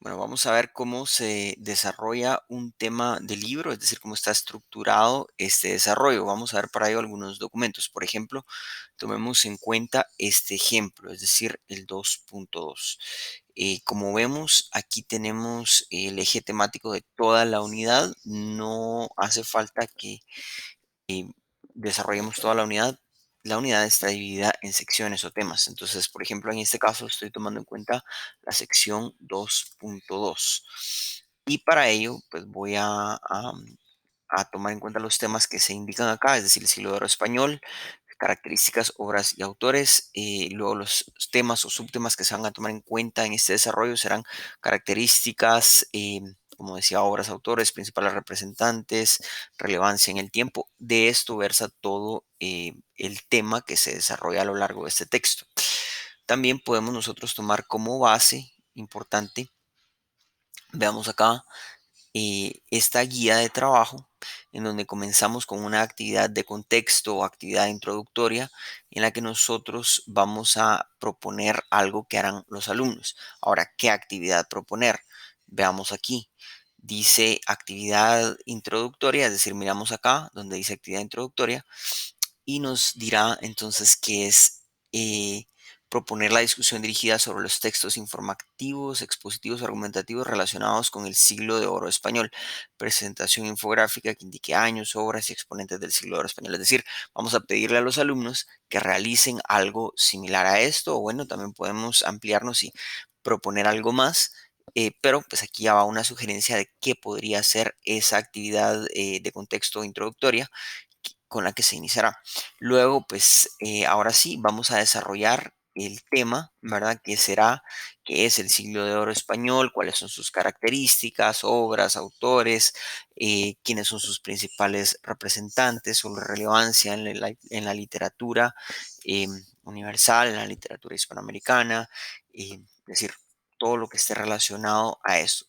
Bueno, vamos a ver cómo se desarrolla un tema de libro, es decir, cómo está estructurado este desarrollo. Vamos a ver para ello algunos documentos. Por ejemplo, tomemos en cuenta este ejemplo, es decir, el 2.2. Como vemos, aquí tenemos el eje temático de toda la unidad. No hace falta que y desarrollemos toda la unidad. La unidad está dividida en secciones o temas. Entonces, por ejemplo, en este caso estoy tomando en cuenta la sección 2.2. Y para ello, pues voy a tomar en cuenta los temas que se indican acá, es decir, el siglo de oro español, características, obras y autores. Luego los temas o subtemas que se van a tomar en cuenta en este desarrollo serán características, como decía, obras, autores, principales representantes, relevancia en el tiempo. De esto versa todo el tema que se desarrolla a lo largo de este texto. También podemos nosotros tomar como base importante, veamos acá, esta guía de trabajo en donde comenzamos con una actividad de contexto o actividad introductoria en la que nosotros vamos a proponer algo que harán los alumnos. Ahora, ¿qué actividad proponer? Veamos aquí. Dice actividad introductoria, es decir, miramos acá donde dice actividad introductoria y nos dirá entonces que es proponer la discusión dirigida sobre los textos informativos, expositivos, argumentativos relacionados con el siglo de oro español, presentación infográfica que indique años, obras y exponentes del siglo de oro español. Es decir, vamos a pedirle a los alumnos que realicen algo similar a esto, o bueno, también podemos ampliarnos y proponer algo más. Pero pues aquí ya va una sugerencia de qué podría ser esa actividad de contexto introductoria con la que se iniciará. Luego, pues ahora sí, vamos a desarrollar el tema, ¿verdad? Que será, qué es el siglo de oro español, cuáles son sus características, obras, autores, quiénes son sus principales representantes, su relevancia en la literatura universal, en la literatura hispanoamericana, es decir, todo lo que esté relacionado a eso.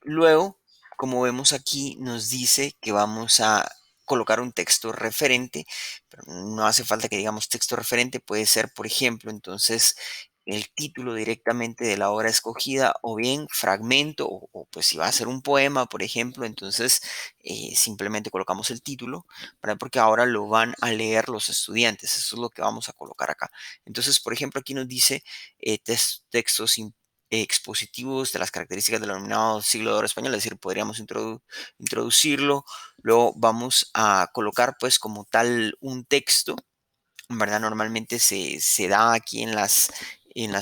Luego, como vemos aquí, nos dice que vamos a colocar un texto referente, pero no hace falta que digamos texto referente, puede ser, por ejemplo, entonces el título directamente de la obra escogida o bien fragmento o, pues si va a ser un poema, por ejemplo, entonces simplemente colocamos el título, ¿verdad? Porque ahora lo van a leer los estudiantes, eso es lo que vamos a colocar acá. Entonces, por ejemplo, aquí nos dice textos expositivos de las características del denominado siglo de oro español, es decir, podríamos introducirlo, luego vamos a colocar pues como tal un texto, ¿verdad? Normalmente se da aquí en las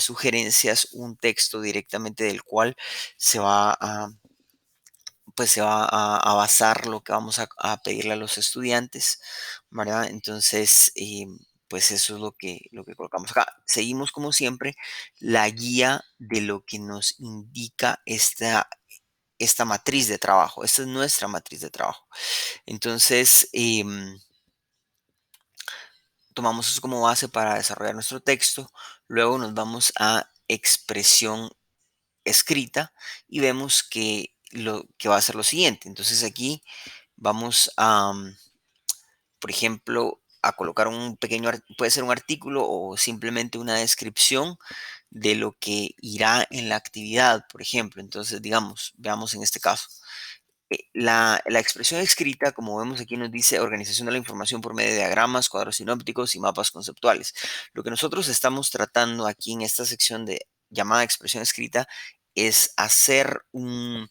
sugerencias un texto directamente del cual se va a, pues se va a basar lo que vamos a pedirle a los estudiantes, ¿verdad? Entonces, pues eso es lo que colocamos acá. Seguimos como siempre la guía de lo que nos indica esta matriz de trabajo. Esta es nuestra matriz de trabajo. Entonces, tomamos eso como base para desarrollar nuestro texto. Luego nos vamos a expresión escrita y vemos que lo que va a ser lo siguiente. Entonces aquí vamos a, por ejemplo, a colocar un pequeño, puede ser un artículo o simplemente una descripción de lo que irá en la actividad, por ejemplo. Entonces, digamos, veamos en este caso. La expresión escrita, como vemos aquí, nos dice organización de la información por medio de diagramas, cuadros sinópticos y mapas conceptuales. Lo que nosotros estamos tratando aquí en esta sección de llamada expresión escrita es hacer un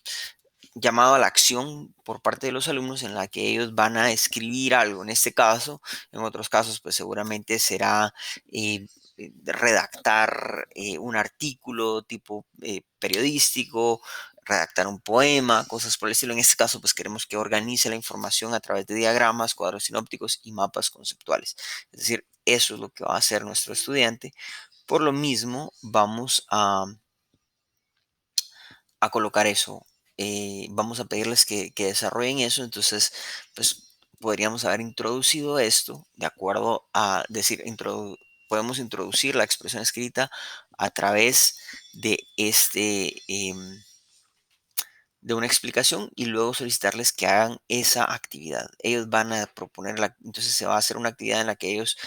llamado a la acción por parte de los alumnos en la que ellos van a escribir algo. En este caso, en otros casos, pues seguramente será redactar un artículo tipo periodístico, redactar un poema, cosas por el estilo. En este caso, pues queremos que organice la información a través de diagramas, cuadros sinópticos y mapas conceptuales. Es decir, eso es lo que va a hacer nuestro estudiante. Por lo mismo, vamos a colocar eso. Vamos a pedirles que desarrollen eso. Entonces, pues podríamos haber introducido esto de acuerdo a decir, podemos introducir la expresión escrita a través de de una explicación y luego solicitarles que hagan esa actividad. Ellos van a proponerla, entonces se va a hacer una actividad en la que ellos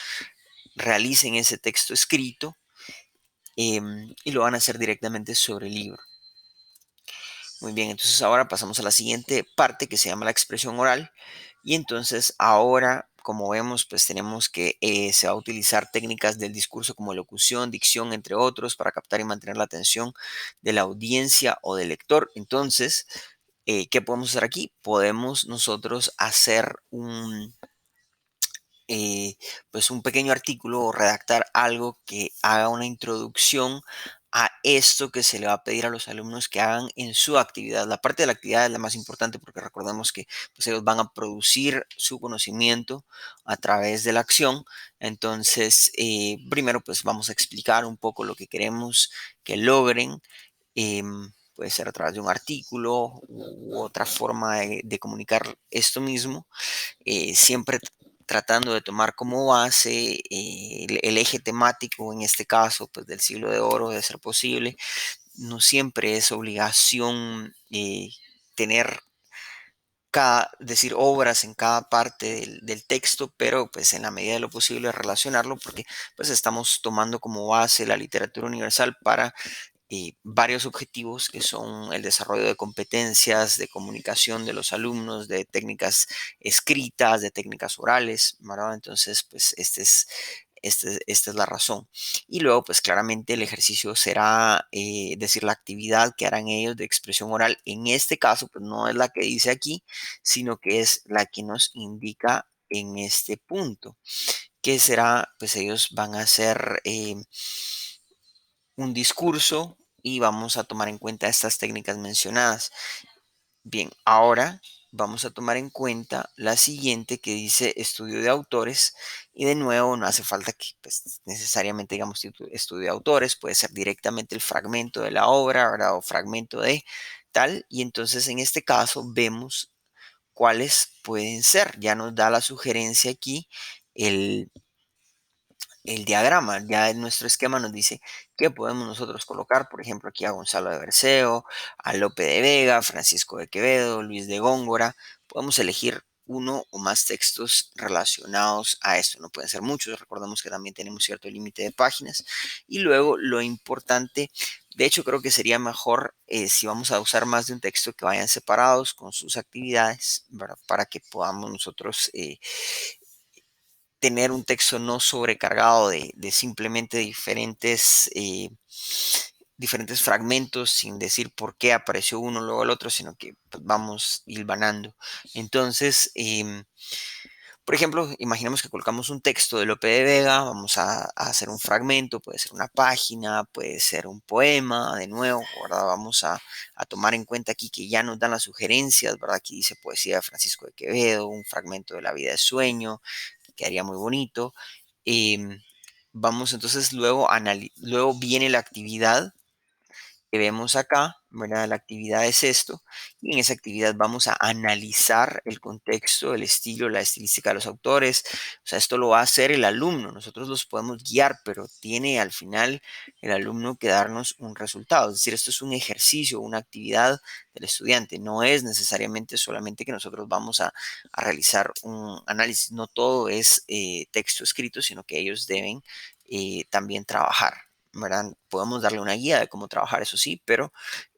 realicen ese texto escrito y lo van a hacer directamente sobre el libro. Muy bien, entonces ahora pasamos a la siguiente parte que se llama la expresión oral. Y entonces ahora, como vemos, pues tenemos que se va a utilizar técnicas del discurso como elocución, dicción, entre otros, para captar y mantener la atención de la audiencia o del lector. Entonces, ¿qué podemos hacer aquí? Podemos nosotros hacer eh, pues un pequeño artículo o redactar algo que haga una introducción a esto que se le va a pedir a los alumnos que hagan en su actividad. La parte de la actividad es la más importante porque recordemos que pues, ellos van a producir su conocimiento a través de la acción. Entonces, primero pues vamos a explicar un poco lo que queremos que logren. Puede ser a través de un artículo u otra forma de comunicar esto mismo, siempre tratando de tomar como base el eje temático, en este caso, pues del siglo de oro, de ser posible. No siempre es obligación tener decir obras en cada parte del texto, pero pues en la medida de lo posible relacionarlo porque pues estamos tomando como base la literatura universal para varios objetivos que son el desarrollo de competencias de comunicación de los alumnos, de técnicas escritas, de técnicas orales, ¿verdad? Entonces, pues esta es la razón. Y luego, pues claramente el ejercicio será decir la actividad que harán ellos de expresión oral. En este caso, pues no es la que dice aquí, sino que es la que nos indica en este punto, que será, pues ellos van a hacer un discurso y vamos a tomar en cuenta estas técnicas mencionadas. Bien, ahora vamos a tomar en cuenta la siguiente que dice estudio de autores y de nuevo no hace falta que pues, necesariamente digamos estudio de autores, puede ser directamente el fragmento de la obra, ¿verdad? O fragmento de tal y entonces en este caso vemos cuáles pueden ser. Ya nos da la sugerencia aquí el el diagrama. Ya en nuestro esquema nos dice qué podemos nosotros colocar, por ejemplo, aquí a Gonzalo de Berceo, a Lope de Vega, Francisco de Quevedo, Luis de Góngora. Podemos elegir uno o más textos relacionados a esto. No pueden ser muchos, recordemos que también tenemos cierto límite de páginas. Y luego lo importante, de hecho creo que sería mejor si vamos a usar más de un texto que vayan separados con sus actividades, ¿verdad? Para que podamos nosotros tener un texto no sobrecargado de simplemente diferentes fragmentos sin decir por qué apareció uno luego el otro, sino que pues, vamos hilvanando. Entonces, por ejemplo, imaginemos que colocamos un texto de Lope de Vega, vamos a hacer un fragmento, puede ser una página, puede ser un poema, de nuevo, ¿verdad? Vamos a tomar en cuenta aquí que ya nos dan las sugerencias, ¿verdad? Aquí dice poesía de Francisco de Quevedo, un fragmento de la vida de sueño, quedaría muy bonito. Em, Vamos entonces luego, luego viene la actividad que vemos acá, ¿verdad? La actividad es esto, y en esa actividad vamos a analizar el contexto, el estilo, la estilística de los autores. O sea, esto lo va a hacer el alumno, nosotros los podemos guiar, pero tiene al final el alumno que darnos un resultado. Es decir, esto es un ejercicio, una actividad del estudiante, no es necesariamente solamente que nosotros vamos a realizar un análisis, no todo es texto escrito, sino que ellos deben también trabajar. ¿Verdad? Podemos darle una guía de cómo trabajar, eso sí, pero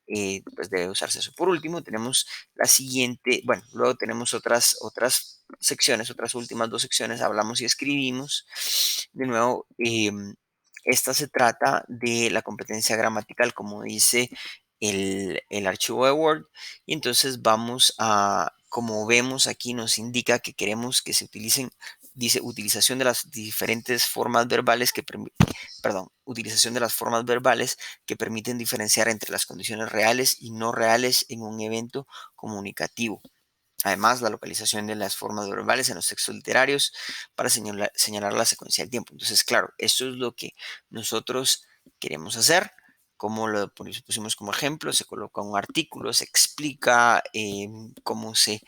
pues debe usarse eso. Por último, tenemos la siguiente, bueno, luego tenemos otras secciones, otras últimas dos secciones, hablamos y escribimos. De nuevo, esta se trata de la competencia gramatical, como dice el archivo de Word, y entonces vamos a, como vemos aquí, nos indica que queremos que se utilicen, dice utilización de las diferentes formas verbales que perdón, utilización de las formas verbales que permiten diferenciar entre las condiciones reales y no reales en un evento comunicativo. Además, la localización de las formas verbales en los textos literarios para señalar la secuencia del tiempo. Entonces, claro, esto es lo que nosotros queremos hacer. Como lo pusimos como ejemplo, se coloca un artículo, se explica cómo se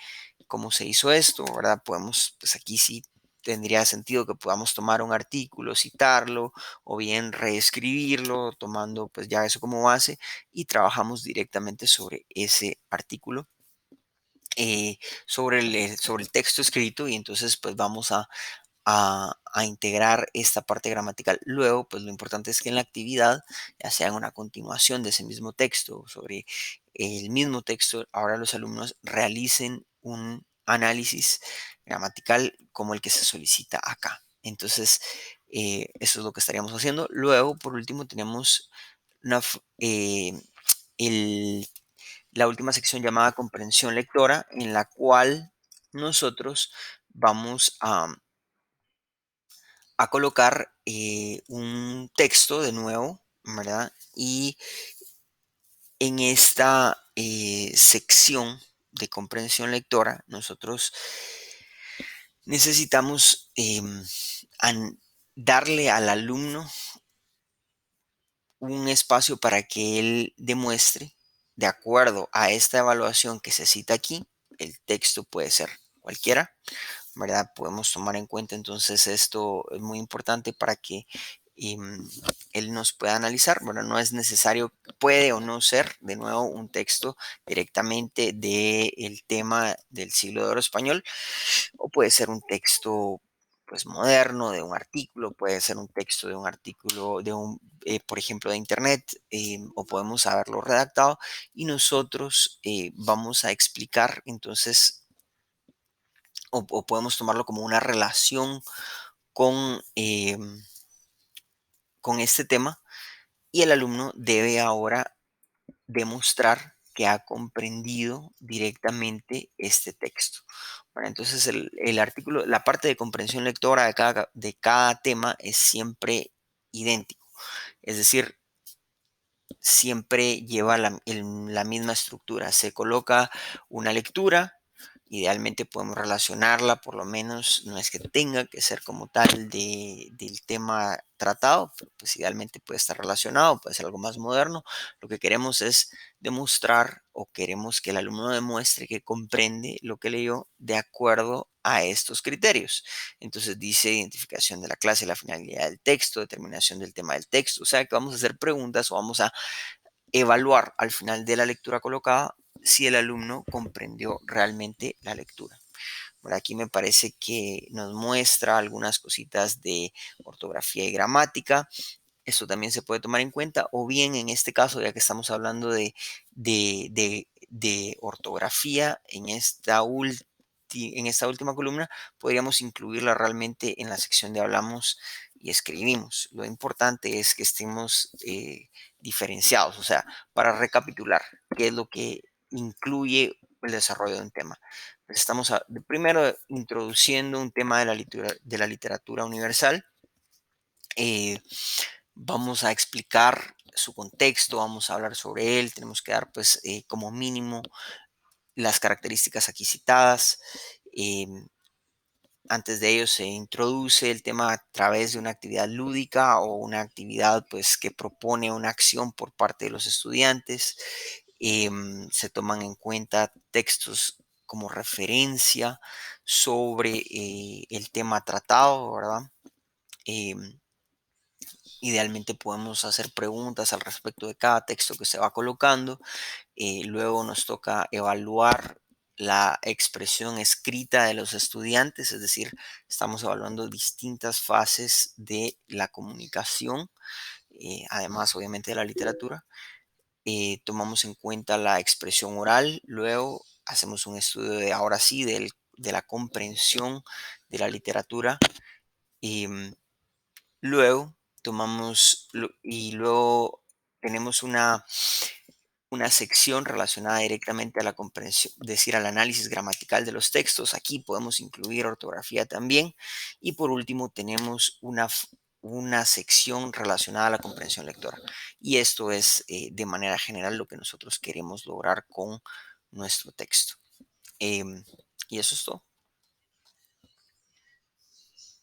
hizo esto, ¿verdad? Podemos, pues aquí sí tendría sentido que podamos tomar un artículo, citarlo o bien reescribirlo, tomando pues ya eso como base y trabajamos directamente sobre ese artículo, sobre el texto escrito y entonces pues vamos a integrar esta parte gramatical. Luego, pues lo importante es que en la actividad, ya sea en una continuación de ese mismo texto, sobre el mismo texto, ahora los alumnos realicen un análisis gramatical como el que se solicita acá. Entonces, eso es lo que estaríamos haciendo. Luego, por último, tenemos una, el la última sección llamada comprensión lectora, en la cual nosotros vamos a colocar un texto de nuevo, ¿verdad? Y en esta sección de comprensión lectora, nosotros necesitamos darle al alumno un espacio para que él demuestre, de acuerdo a esta evaluación que se cita aquí, el texto puede ser cualquiera, ¿verdad? Podemos tomar en cuenta entonces esto es muy importante para que em, él nos pueda analizar. Bueno, no es necesario, puede o no ser, de nuevo, un texto directamente del tema del siglo de oro español, o puede ser un texto pues moderno de un artículo, puede ser un texto de un artículo de un, por ejemplo, de internet, o podemos haberlo redactado y nosotros vamos a explicar entonces o podemos tomarlo como una relación con, con este tema y el alumno debe ahora demostrar que ha comprendido directamente este texto. Bueno, entonces el artículo, la parte de comprensión lectora de cada tema es siempre idéntico, es decir, siempre lleva la misma estructura. Se coloca una lectura, idealmente podemos relacionarla, por lo menos no es que tenga que ser como tal del tema tratado, pero pues idealmente puede estar relacionado, puede ser algo más moderno. Lo que queremos es demostrar o queremos que el alumno demuestre que comprende lo que leyó de acuerdo a estos criterios. Entonces dice identificación de la clase, la finalidad del texto, determinación del tema del texto. O sea que vamos a hacer preguntas o vamos a evaluar al final de la lectura colocada si el alumno comprendió realmente la lectura. Por aquí me parece que nos muestra algunas cositas de ortografía y gramática. Esto también se puede tomar en cuenta, o bien en este caso, ya que estamos hablando de ortografía, en esta última columna, podríamos incluirla realmente en la sección de hablamos y escribimos. Lo importante es que estemos diferenciados, o sea, para recapitular, qué es lo que incluye el desarrollo de un tema. Pues estamos primero introduciendo un tema de la literatura universal. eh, Vamos a explicar su contexto, vamos a hablar sobre él, tenemos que dar pues como mínimo las características aquí citadas. em, Antes de ello se introduce el tema a través de una actividad lúdica o una actividad pues que propone una acción por parte de los estudiantes. Se toman en cuenta textos como referencia sobre el tema tratado, ¿verdad? Em, Idealmente podemos hacer preguntas al respecto de cada texto que se va colocando. Luego nos toca evaluar la expresión escrita de los estudiantes, es decir, estamos evaluando distintas fases de la comunicación, además obviamente de la literatura. Tomamos en cuenta la expresión oral, luego hacemos un estudio de ahora sí de la comprensión de la literatura. em, Luego y luego tenemos una sección relacionada directamente a la comprensión, es decir, al análisis gramatical de los textos. Aquí podemos incluir ortografía también. Y por último tenemos una sección relacionada a la comprensión lectora. Y esto es de manera general lo que nosotros queremos lograr con nuestro texto. Em, y eso es todo.